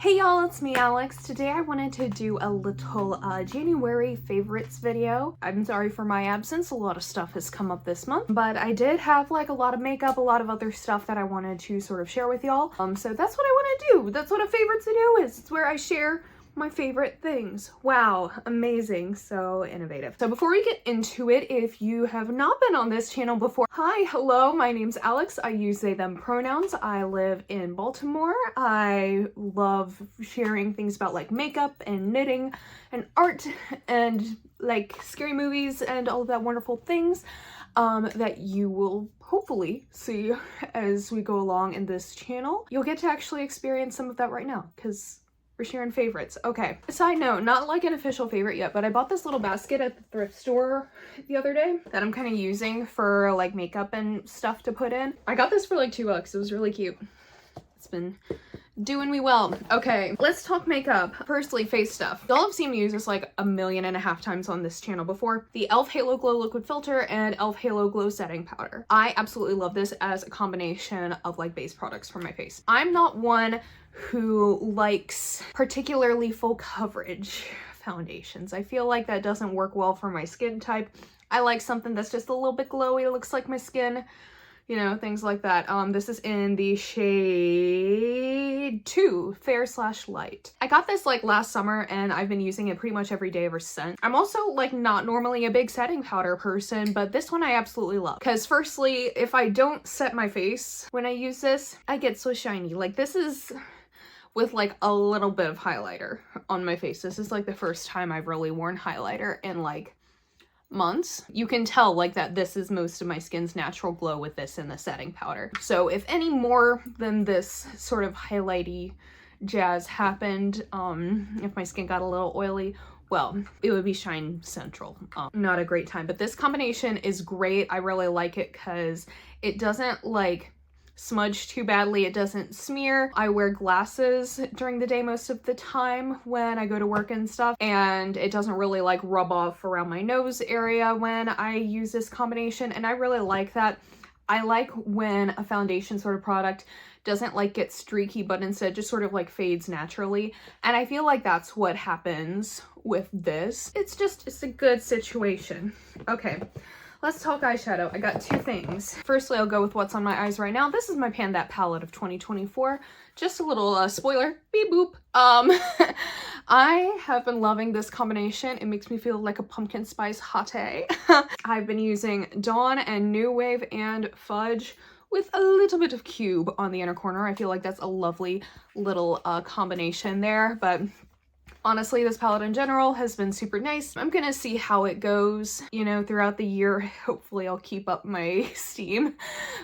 Hey y'all, it's me Alex. Today I wanted to do a little January favorites video. I'm sorry for my absence, a lot of stuff has come up this month, but I did have like a lot of makeup, a lot of other stuff that I wanted to sort of share with y'all. So that's what I want to do. That's what a favorites video is. It's where I share my favorite things. Wow, amazing, so innovative. So before we get into it, if you have not been on this channel before, hi, hello, my name's Alex. I use they, them pronouns. I live in Baltimore. I love sharing things about like makeup and knitting and art and like scary movies and all of that wonderful things that you will hopefully see as we go along in this channel. You'll get to actually experience some of that right now because we're sharing favorites. Okay, side note, not like an official favorite yet, but I bought this little basket at the thrift store the other day that I'm kind of using for like makeup and stuff to put in. I got this for like $2. It was really cute. It's been doing me well. Okay, let's talk makeup. Firstly, face stuff. Y'all have seen me use this like 1.5 million times on this channel before. The e.l.f. Halo Glow Liquid Filter and e.l.f. Halo Glow Setting Powder. I absolutely love this as a combination of like base products for my face. I'm not one who likes particularly full coverage foundations. I feel like that doesn't work well for my skin type. I like something that's just a little bit glowy, looks like my skin, you know, things like that. This is in the shade 2, Fair/Light. I got this like last summer and I've been using it pretty much every day ever since. I'm also like not normally a big setting powder person, but this one I absolutely love. Because firstly, if I don't set my face when I use this, I get so shiny. Like this is with like a little bit of highlighter on my face. This is like the first time I've really worn highlighter in like months. You can tell like that this is most of my skin's natural glow with this in the setting powder. So if any more than this sort of highlighty jazz happened, if my skin got a little oily, well, it would be shine central. Not a great time, but this combination is great. I really like it because it doesn't like smudge too badly. It doesn't smear. I wear glasses during the day most of the time when I go to work and stuff, and it doesn't really like rub off around my nose area when I use this combination, and I really like that. I like when a foundation sort of product doesn't like get streaky, but instead just sort of like fades naturally, and I feel like that's what happens with this. It's a good situation. Okay, let's talk eyeshadow. I got two things. Firstly, I'll go with what's on my eyes right now. This is my Pan That palette of 2024. Just a little spoiler, beep boop. I have been loving this combination. It makes me feel like a pumpkin spice latte. I've been using Dawn and New Wave and Fudge with a little bit of Cube on the inner corner. I feel like that's a lovely little combination there, but honestly, this palette in general has been super nice. I'm gonna see how it goes, you know, throughout the year. Hopefully I'll keep up my steam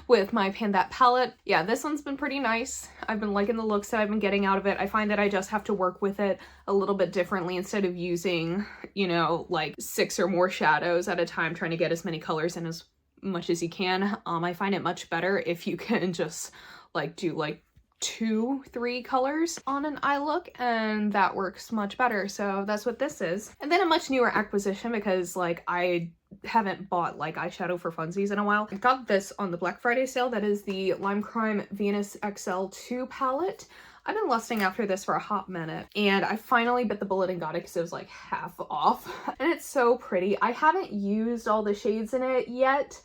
with my Pan That palette. Yeah, this one's been pretty nice. I've been liking the looks that I've been getting out of it. I find that I just have to work with it a little bit differently instead of using, you know, like 6 or more shadows at a time, trying to get as many colors in as much as you can. I find it much better if you can just like do like 2-3 colors on an eye look, and that works much better. So that's what this is. And then a much newer acquisition, because like I haven't bought like eyeshadow for funsies in a while. I got this on the Black Friday sale. That is the Lime Crime Venus XL2 palette. I've been lusting after this for a hot minute, and I finally bit the bullet and got it because it was like half off. And it's so pretty. I haven't used all the shades in it yet,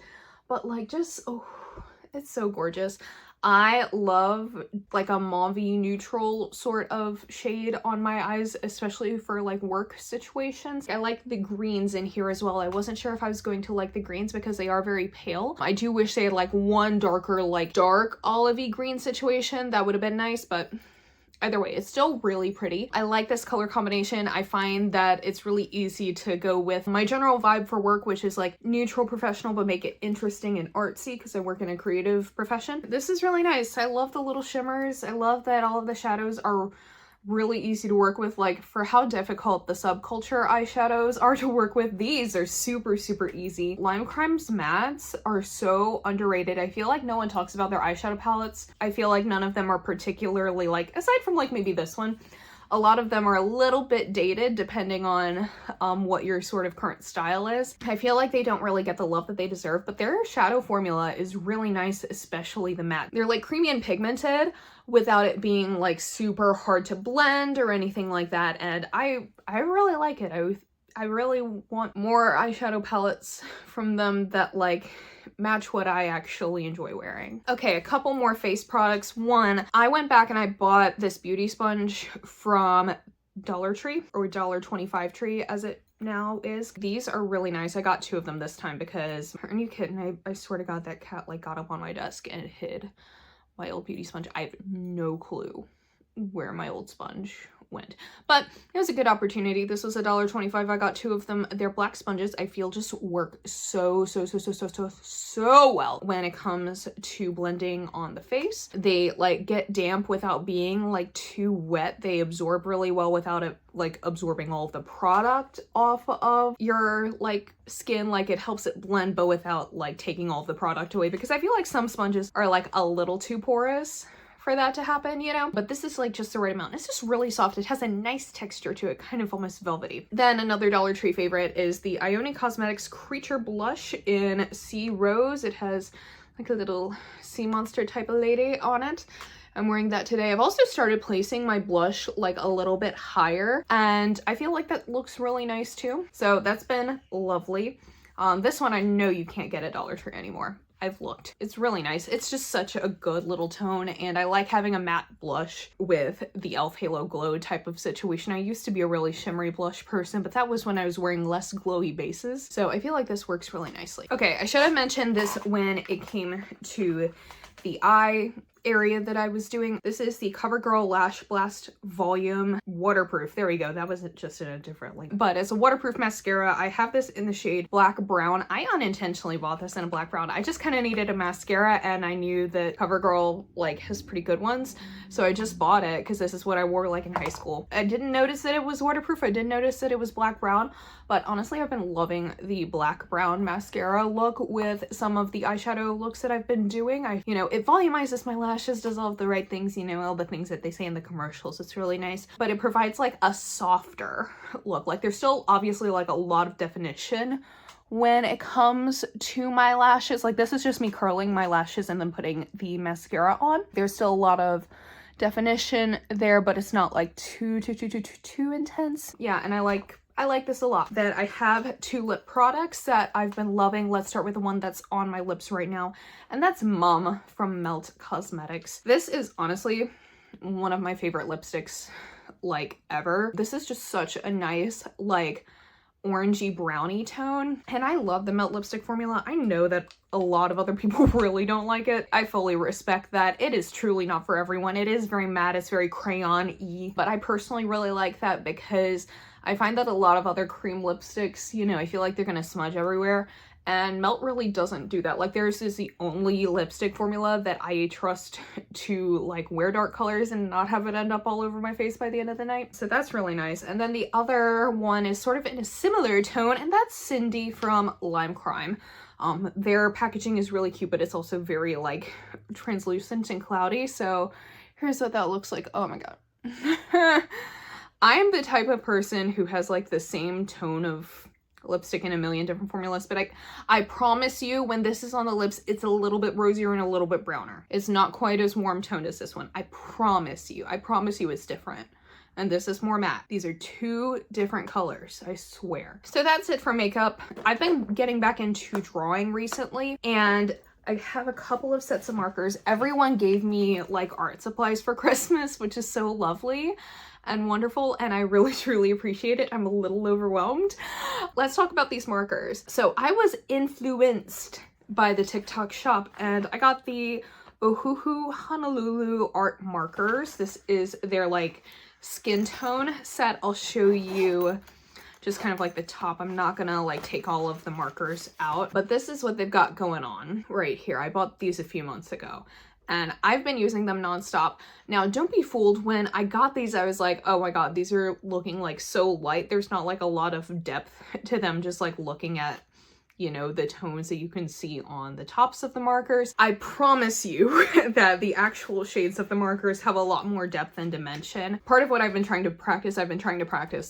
but like just, oh, it's so gorgeous. I love like a mauve-y neutral sort of shade on my eyes, especially for like work situations. I like the greens in here as well. I wasn't sure if I was going to like the greens because they are very pale. I do wish they had like one darker, like dark olivey green situation. That would have been nice, but either way, it's still really pretty. I like this color combination. I find that it's really easy to go with my general vibe for work, which is like neutral professional, but make it interesting and artsy because I work in a creative profession. This is really nice. I love the little shimmers. I love that all of the shadows are really easy to work with. Like for how difficult the Subculture eyeshadows are to work with, these are super easy. Lime Crime's mattes are so underrated. I feel like no one talks about their eyeshadow palettes. I feel like none of them are particularly like, aside from like maybe this one, A lot of them are a little bit dated depending on what your sort of current style is. I feel like they don't really get the love that they deserve, but their shadow formula is really nice, especially the matte. They're like creamy and pigmented without it being like super hard to blend or anything like that, and I really like it. I really want more eyeshadow palettes from them that like match what I actually enjoy wearing. Okay, a couple more face products. One, I went back and I bought this beauty sponge from Dollar Tree, or $1.25 Tree as it now is. These are really nice. I got 2 of them this time because, are you kidding? I swear to God, that cat like got up on my desk and hid my old beauty sponge. I have no clue where my old sponge went, but it was a good opportunity. This was $1.25. I got 2 of them. They're black sponges. I feel just work so well when it comes to blending on the face. They like get damp without being like too wet. They absorb really well without it like absorbing all of the product off of your like skin. Like it helps it blend but without like taking all of the product away, because I feel like some sponges are like a little too porous for that to happen, you know, but this is like just the right amount. It's just really soft. It has a nice texture to it, kind of almost velvety. Then another Dollar Tree favorite is the Ioni Cosmetics Creature Blush in Sea Rose. It has like a little sea monster type of lady on it. I'm wearing that today. I've also started placing my blush like a little bit higher, and I feel like that looks really nice too. So that's been lovely. This one I know you can't get at Dollar Tree anymore. I've looked. It's really nice. It's just such a good little tone, and I like having a matte blush with the e.l.f. Halo Glow type of situation. I used to be a really shimmery blush person, but that was when I was wearing less glowy bases. So I feel like this works really nicely. Okay, I should have mentioned this when it came to the eye area that I was doing. This is the CoverGirl Lash Blast Volume Waterproof. There we go. That wasn't just in a different link. But it's a waterproof mascara. I have this in the shade Black Brown. I unintentionally bought this in a black brown. I just kind of needed a mascara, and I knew that CoverGirl like has pretty good ones. So I just bought it because this is what I wore like in high school. I didn't notice that it was waterproof. I didn't notice that it was black brown, but honestly, I've been loving the black brown mascara look with some of the eyeshadow looks that I've been doing. You know, it volumizes my lashes, does all of the right things, you know, all the things that they say in the commercials. It's really nice, but it provides like a softer look. Like there's still obviously like a lot of definition when it comes to my lashes. Like this is just me curling my lashes and then putting the mascara on. There's still a lot of definition there, but it's not like too intense. Yeah, and I like this a lot. Then I have 2 lip products that I've been loving. Let's start with the one that's on my lips right now, and that's Mum from Melt Cosmetics. This is honestly one of my favorite lipsticks like ever. This is just such a nice like orangey brownie tone, and I love the Melt lipstick formula. I know that a lot of other people really don't like it. I fully respect that. It is truly not for everyone. It is very matte, it's very crayon-y, but I personally really like that because I find that a lot of other cream lipsticks, you know, I feel like they're gonna smudge everywhere, and Melt really doesn't do that. Like theirs is the only lipstick formula that I trust to like wear dark colors and not have it end up all over my face by the end of the night. So that's really nice. And then the other one is sort of in a similar tone, and that's Cindy from Lime Crime. Their packaging is really cute, but it's also very like translucent and cloudy. So here's what that looks like. Oh my God. I'm the type of person who has like the same tone of lipstick in a million different formulas, but I promise you when this is on the lips, it's a little bit rosier and a little bit browner. It's not quite as warm toned as this one. I promise you it's different. And this is more matte. These are 2 different colors, I swear. So that's it for makeup. I've been getting back into drawing recently, and I have a couple of sets of markers. Everyone gave me like art supplies for Christmas, which is so lovely and wonderful, and I really truly appreciate it. I'm a little overwhelmed. Let's talk about these markers. So I was influenced by the TikTok shop, and I got the Ohuhu Honolulu art markers. This is their like skin tone set. I'll show you just kind of like the top. I'm not gonna like take all of the markers out, but this is what they've got going on right here. I bought these a few months ago, and I've been using them nonstop. Now, don't be fooled. When I got these, I was like, oh my God, these are looking like so light. There's not like a lot of depth to them just like looking at, you know, the tones that you can see on the tops of the markers. I promise you that the actual shades of the markers have a lot more depth and dimension. Part of what I've been trying to practice,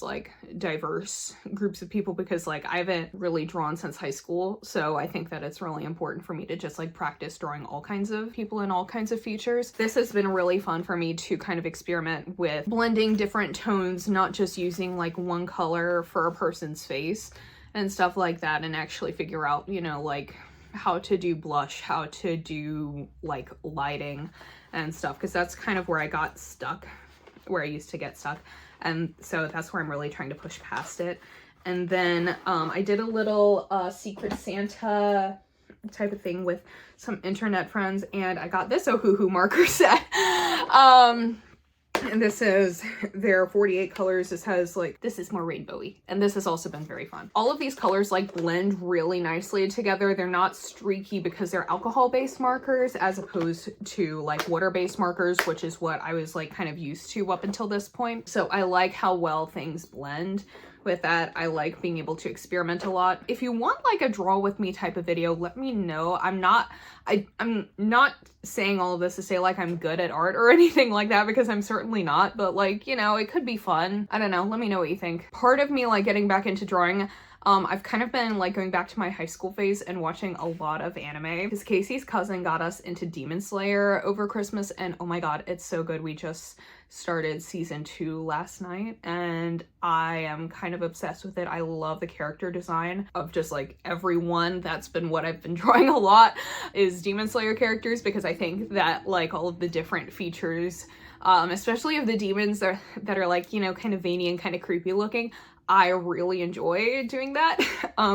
like diverse groups of people, because like I haven't really drawn since high school. So I think that it's really important for me to just like practice drawing all kinds of people and all kinds of features. This has been really fun for me to kind of experiment with blending different tones, not just using like one color for a person's face and stuff like that, and actually figure out, you know, like how to do blush, how to do like lighting and stuff, because that's kind of where I got stuck, where I used to get stuck. And so that's where I'm really trying to push past it. And then I did a little Secret Santa type of thing with some internet friends, and I got this Ohuhu marker set. And this is their 48 colors. This has like, this is more rainbowy, and this has also been very fun. All of these colors like blend really nicely together. They're not streaky because they're alcohol-based markers as opposed to like water-based markers, which is what I was like kind of used to up until this point. So I like how well things blend with that. I like being able to experiment a lot. If you want like a draw with me type of video, let me know. I'm not saying all of this to say like I'm good at art or anything like that, because I'm certainly not, but like, you know, it could be fun. I don't know. Let me know what you think. Part of me like getting back into drawing, I've kind of been like going back to my high school phase and watching a lot of anime, because Casey's cousin got us into Demon Slayer over Christmas, and oh my god, it's so good. We just started season 2 last night and I am kind of obsessed with it. I love the character design of just like everyone. That's been what I've been drawing a lot, is Demon Slayer characters, because I think that like all of the different features, especially of the demons that are like, you know, kind of veiny and kind of creepy looking, I really enjoy doing that.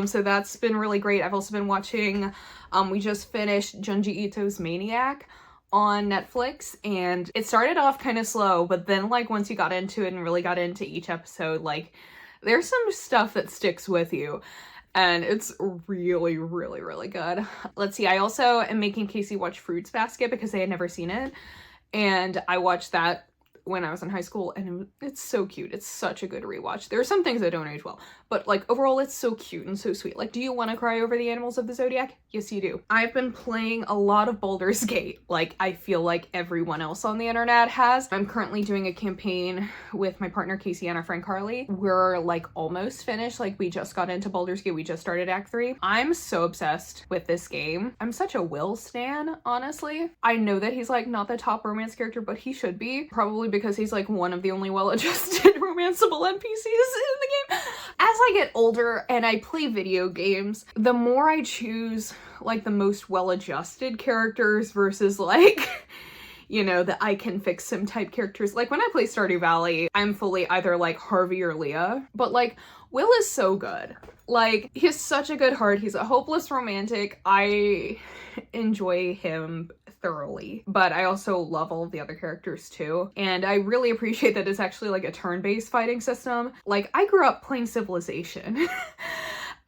So that's been really great. I've also been watching, we just finished Junji Ito's Maniac on Netflix, and it started off kind of slow, but then like once you got into it and really got into each episode, like there's some stuff that sticks with you, and it's really, really, really good. Let's see, I also am making Casey watch Fruits Basket because they had never seen it, and I watched that when I was in high school, and it's so cute. It's such a good rewatch. There are some things that don't age well, but like overall it's so cute and so sweet. Like, do you want to cry over the animals of the Zodiac? Yes, you do. I've been playing a lot of Baldur's Gate, like I feel like everyone else on the internet has. I'm currently doing a campaign with my partner Casey and our friend Carly. We're like almost finished. Like we just got into Baldur's Gate. We just started Act 3. I'm so obsessed with this game. I'm such a Will stan, honestly. I know that he's like not the top romance character, but he should be, probably because he's like one of the only well-adjusted romanceable NPCs in the game. As I get older and I play video games, the more I choose like the most well-adjusted characters versus like, you know, the I can fix him type characters. Like when I play Stardew Valley, I'm fully either like Harvey or Leah, but like Will is so good. Like he has such a good heart. He's a hopeless romantic. I enjoy him thoroughly, but I also love all of the other characters too. And I really appreciate that it's actually like a turn-based fighting system. Like I grew up playing Civilization.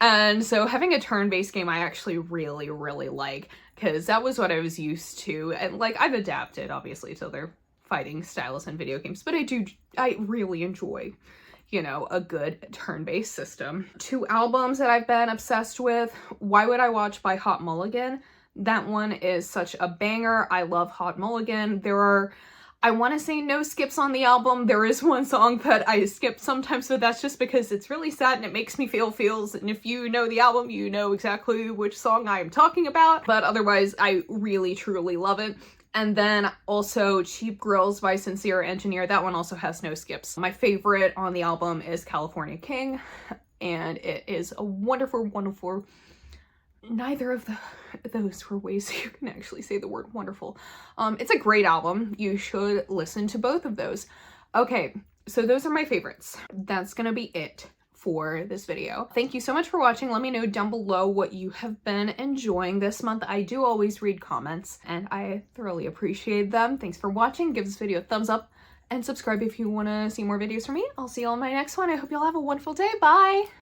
And so having a turn-based game I actually really, really like, because that was what I was used to. And like I've adapted obviously to their fighting styles in video games, but I really enjoy, you know, a good turn-based system. 2 albums that I've been obsessed with. Why Would I Watch by Hot Mulligan. That one is such a banger. I love Hot Mulligan. There are, I want to say, no skips on the album. There is one song that I skip sometimes, but that's just because it's really sad and it makes me feel feels. And if you know the album, you know exactly which song I am talking about. But otherwise, I really, truly love it. And then also Cheap Grills by Sincere Engineer. That one also has no skips. My favorite on the album is California King. And it is a wonderful, wonderful... Neither of those were ways you can actually say the word wonderful. It's a great album. You should listen to both of those. Okay, so those are my favorites. That's gonna be it for this video. Thank you so much for watching. Let me know down below what you have been enjoying this month. I do always read comments and I thoroughly appreciate them. Thanks for watching. Give this video a thumbs up and subscribe if you want to see more videos from me. I'll see you all in my next one. I hope you all have a wonderful day. Bye!